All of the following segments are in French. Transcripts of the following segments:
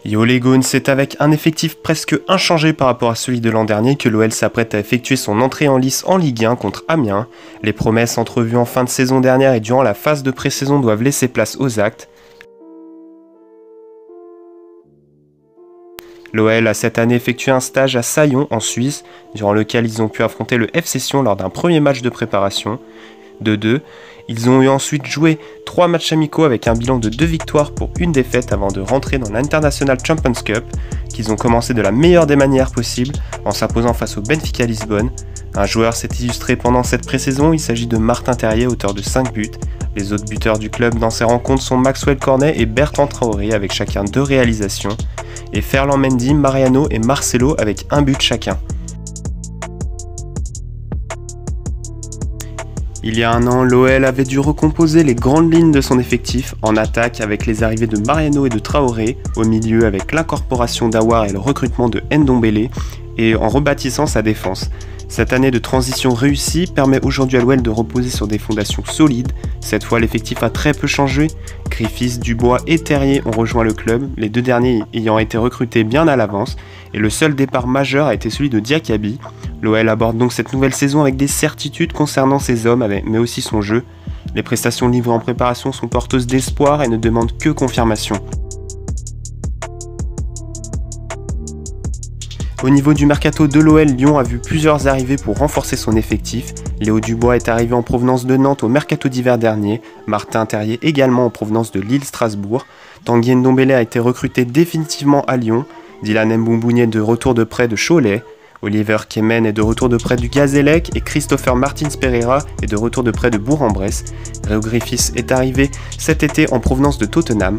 Yo les Goons, c'est avec un effectif presque inchangé par rapport à celui de l'an dernier que l'OL s'apprête à effectuer son entrée en lice en Ligue 1 contre Amiens. Les promesses entrevues en fin de saison dernière et durant la phase de pré-saison doivent laisser place aux actes. L'OL a cette année effectué un stage à Saillon en Suisse, durant lequel ils ont pu affronter le FC Sion lors d'un premier match de préparation. 2-2. Ils ont ensuite joué 3 matchs amicaux avec un bilan de 2 victoires pour 1 défaite avant de rentrer dans l'International Champions Cup, qu'ils ont commencé de la meilleure des manières possibles en s'imposant face au Benfica Lisbonne. Un joueur s'est illustré pendant cette pré-saison, il s'agit de Martin Terrier, auteur de 5 buts. Les autres buteurs du club dans ces rencontres sont Maxwell Cornet et Bertrand Traoré avec chacun 2 réalisations, et Ferland Mendy, Mariano et Marcelo avec 1 but chacun. Il y a un an, l'OL avait dû recomposer les grandes lignes de son effectif, en attaque avec les arrivées de Mariano et de Traoré, au milieu avec l'incorporation d'Aouar et le recrutement de Ndombele, et en rebâtissant sa défense. Cette année de transition réussie permet aujourd'hui à l'OL de reposer sur des fondations solides. Cette fois, l'effectif a très peu changé. Griffiths, Dubois et Terrier ont rejoint le club, les 2 derniers ayant été recrutés bien à l'avance, et le seul départ majeur a été celui de Diakaby. L'OL aborde donc cette nouvelle saison avec des certitudes concernant ses hommes, mais aussi son jeu. Les prestations livrées en préparation sont porteuses d'espoir et ne demandent que confirmation. Au niveau du mercato de l'OL, Lyon a vu plusieurs arrivées pour renforcer son effectif. Léo Dubois est arrivé en provenance de Nantes au mercato d'hiver dernier, Martin Terrier également en provenance de Lille-Strasbourg. Tanguy Ndombele a été recruté définitivement à Lyon, Dylan Mboumouni est de retour de prêt de Cholet, Oliver Kemen est de retour de prêt du Gazélec et Christopher Martins Pereira est de retour de prêt de Bourg-en-Bresse. Réo Griffiths est arrivé cet été en provenance de Tottenham.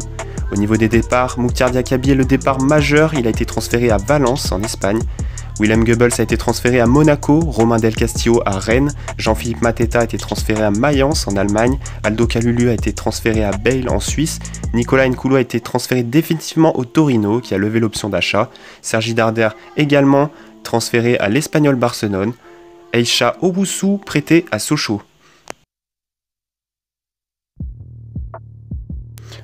Au niveau des départs, Moukhtar Diakaby est le départ majeur, il a été transféré à Valence en Espagne. Willem Goebbels a été transféré à Monaco, Romain Del Castillo à Rennes, Jean-Philippe Mateta a été transféré à Mayence en Allemagne, Aldo Kalulu a été transféré à Bâle en Suisse, Nicolas Nkoulou a été transféré définitivement au Torino qui a levé l'option d'achat, Sergi Darder également transféré à l'Espagnol Barcelone, Aïcha Oboussou prêté à Sochaux.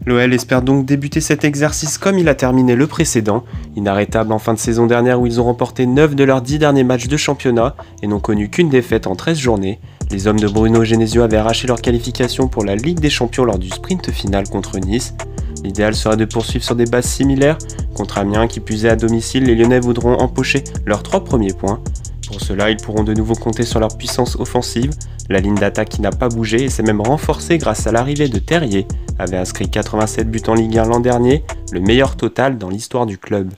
L'OL espère donc débuter cet exercice comme il a terminé le précédent, inarrêtable en fin de saison dernière où ils ont remporté 9 de leurs 10 derniers matchs de championnat et n'ont connu qu'une défaite en 13 journées. Les hommes de Bruno Genesio avaient arraché leur qualification pour la Ligue des Champions lors du sprint final contre Nice. L'idéal serait de poursuivre sur des bases similaires. Contre Amiens qui puisait à domicile, les Lyonnais voudront empocher leurs 3 premiers points. Pour cela, ils pourront de nouveau compter sur leur puissance offensive. La ligne d'attaque qui n'a pas bougé et s'est même renforcée grâce à l'arrivée de Terrier, avait inscrit 87 buts en Ligue 1 l'an dernier, le meilleur total dans l'histoire du club.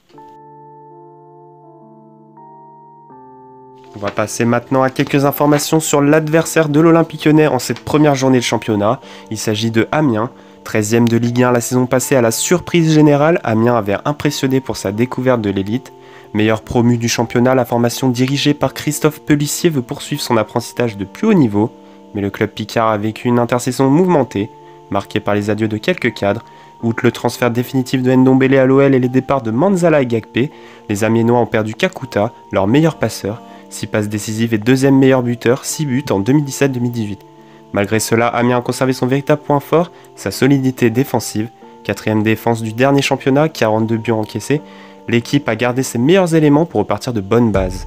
On va passer maintenant à quelques informations sur l'adversaire de l'Olympique Lyonnais en cette première journée de championnat. Il s'agit de Amiens. 13e de Ligue 1 la saison passée, à la surprise générale, Amiens avait impressionné pour sa découverte de l'élite. Meilleur promu du championnat, la formation dirigée par Christophe Pélissier veut poursuivre son apprentissage de plus haut niveau, mais le club picard a vécu une intersaison mouvementée, marquée par les adieux de quelques cadres. Outre le transfert définitif de Ndombele à l'OL et les départs de Manzala et Gakpé, les Amiénois ont perdu Kakuta, leur meilleur passeur, 6 passes décisives et 2e meilleur buteur, 6 buts en 2017-2018. Malgré cela, Amiens a conservé son véritable point fort, sa solidité défensive. 4e défense du dernier championnat, 42 buts encaissés. L'équipe a gardé ses meilleurs éléments pour repartir de bonnes bases.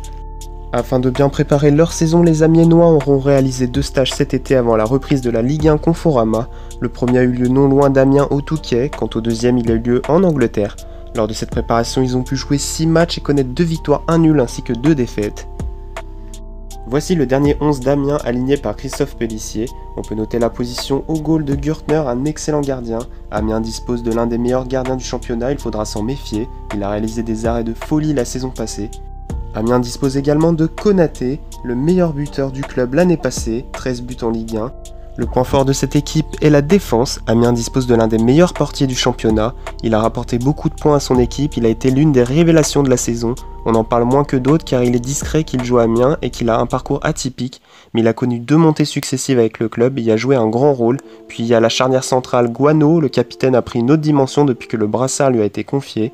Afin de bien préparer leur saison, les Amiénois auront réalisé 2 stages cet été avant la reprise de la Ligue 1 Conforama. Le premier a eu lieu non loin d'Amiens au Touquet, quant au deuxième il a eu lieu en Angleterre. Lors de cette préparation, ils ont pu jouer 6 matchs et connaître 2 victoires, 1 nul ainsi que 2 défaites. Voici le dernier 11 d'Amiens aligné par Christophe Pélissier. On peut noter la position au goal de Gürtner, un excellent gardien. Amiens dispose de l'un des meilleurs gardiens du championnat, il faudra s'en méfier. Il a réalisé des arrêts de folie la saison passée. Amiens dispose également de Konaté, le meilleur buteur du club l'année passée, 13 buts en Ligue 1. Le point fort de cette équipe est la défense. Amiens dispose de l'un des meilleurs portiers du championnat. Il a rapporté beaucoup de points à son équipe, il a été l'une des révélations de la saison. On en parle moins que d'autres car il est discret qu'il joue à Amiens et qu'il a un parcours atypique, mais il a connu 2 montées successives avec le club et y a joué un grand rôle. Puis il y a la charnière centrale Guano, le capitaine a pris une autre dimension depuis que le brassard lui a été confié.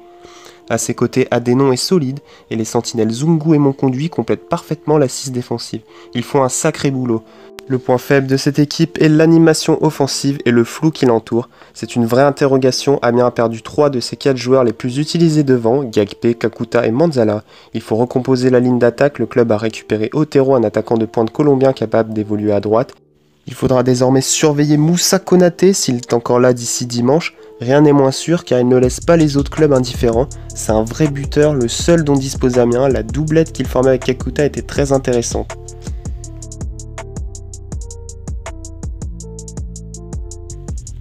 À ses côtés, Adénon est solide et les sentinelles Zungu et Monconduit complètent parfaitement l'assise défensive. Ils font un sacré boulot. Le point faible de cette équipe est l'animation offensive et le flou qui l'entoure. C'est une vraie interrogation. Amiens a perdu 3 de ses 4 joueurs les plus utilisés devant, Gagpé, Kakuta et Manzala. Il faut recomposer la ligne d'attaque. Le club a récupéré Otero, un attaquant de pointe colombien capable d'évoluer à droite. Il faudra désormais surveiller Moussa Konaté s'il est encore là d'ici dimanche. Rien n'est moins sûr car il ne laisse pas les autres clubs indifférents. C'est un vrai buteur, le seul dont dispose Amiens. La doublette qu'il formait avec Kakuta était très intéressante.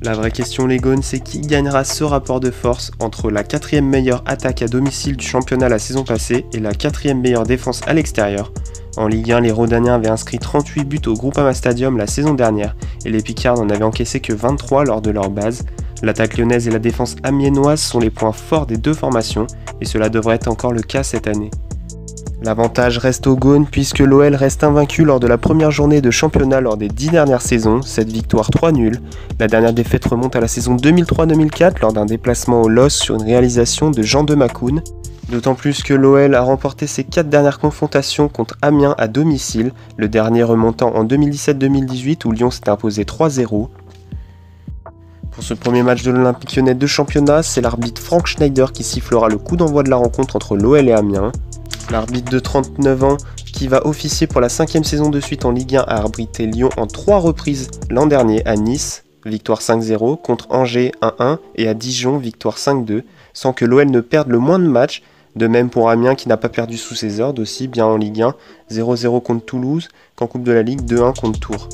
La vraie question les Gones, c'est qui gagnera ce rapport de force entre la 4e meilleure attaque à domicile du championnat la saison passée et la 4e meilleure défense à l'extérieur. En Ligue 1, les Rodaniens avaient inscrit 38 buts au Groupama Stadium la saison dernière et les Picards n'en avaient encaissé que 23 lors de leur base. L'attaque lyonnaise et la défense amiénoise sont les points forts des deux formations et cela devrait être encore le cas cette année. L'avantage reste aux Gaunes puisque l'OL reste invaincu lors de la première journée de championnat lors des 10 dernières saisons, cette victoire 3 nuls. La dernière défaite remonte à la saison 2003-2004 lors d'un déplacement au LOS sur une réalisation de Jean de Macoun. D'autant plus que l'OL a remporté ses 4 dernières confrontations contre Amiens à domicile, le dernier remontant en 2017-2018 où Lyon s'est imposé 3-0. Pour ce premier match de l'Olympique Lyonnais de championnat, c'est l'arbitre Frank Schneider qui sifflera le coup d'envoi de la rencontre entre l'OL et Amiens. L'arbitre de 39 ans, qui va officier pour la 5e saison de suite en Ligue 1, a arbitré Lyon en 3 reprises l'an dernier à Nice, victoire 5-0, contre Angers 1-1 et à Dijon, victoire 5-2, sans que l'OL ne perde le moins de matchs. De même pour Amiens qui n'a pas perdu sous ses ordres, aussi bien en Ligue 1, 0-0 contre Toulouse, qu'en Coupe de la Ligue 2-1 contre Tours.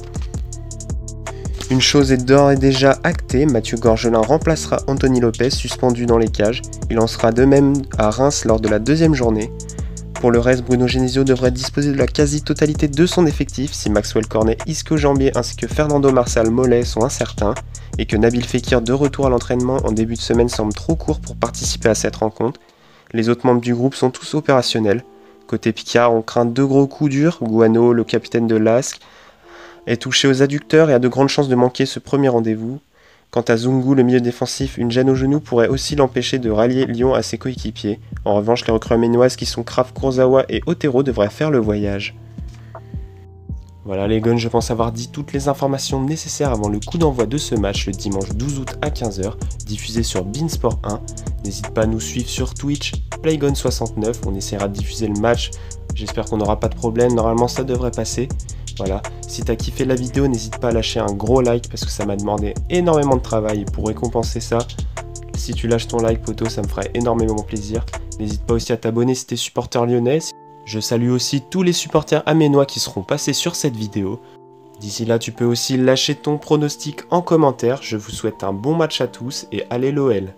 Une chose est d'ores et déjà actée, Mathieu Gorgelin remplacera Anthony Lopez, suspendu dans les cages. Il en sera de même à Reims lors de la 2e journée. Pour le reste, Bruno Genesio devrait disposer de la quasi-totalité de son effectif si Maxwell Cornet, Isco Jambier ainsi que Fernando Marçal Mollet sont incertains et que Nabil Fekir de retour à l'entraînement en début de semaine semble trop court pour participer à cette rencontre. Les autres membres du groupe sont tous opérationnels. Côté Picard, on craint 2 gros coups durs. Guano, le capitaine de l'ASC, est touché aux adducteurs et a de grandes chances de manquer ce premier rendez-vous. Quant à Zungu, le milieu défensif, une gêne au genou pourrait aussi l'empêcher de rallier Lyon à ses coéquipiers. En revanche, les recrues aménoises qui sont Kraf, Kurzawa et Otero devraient faire le voyage. Voilà les Gones, je pense avoir dit toutes les informations nécessaires avant le coup d'envoi de ce match le dimanche 12 août à 15h, diffusé sur beIN Sport 1. N'hésite pas à nous suivre sur Twitch, Playgone69, on essaiera de diffuser le match, j'espère qu'on n'aura pas de problème, normalement ça devrait passer. Voilà, si t'as kiffé la vidéo, n'hésite pas à lâcher un gros like parce que ça m'a demandé énormément de travail et pour récompenser ça, si tu lâches ton like poto, ça me ferait énormément plaisir. N'hésite pas aussi à t'abonner si t'es supporter lyonnais. Je salue aussi tous les supporters aménois qui seront passés sur cette vidéo. D'ici là, tu peux aussi lâcher ton pronostic en commentaire. Je vous souhaite un bon match à tous et allez l'OL!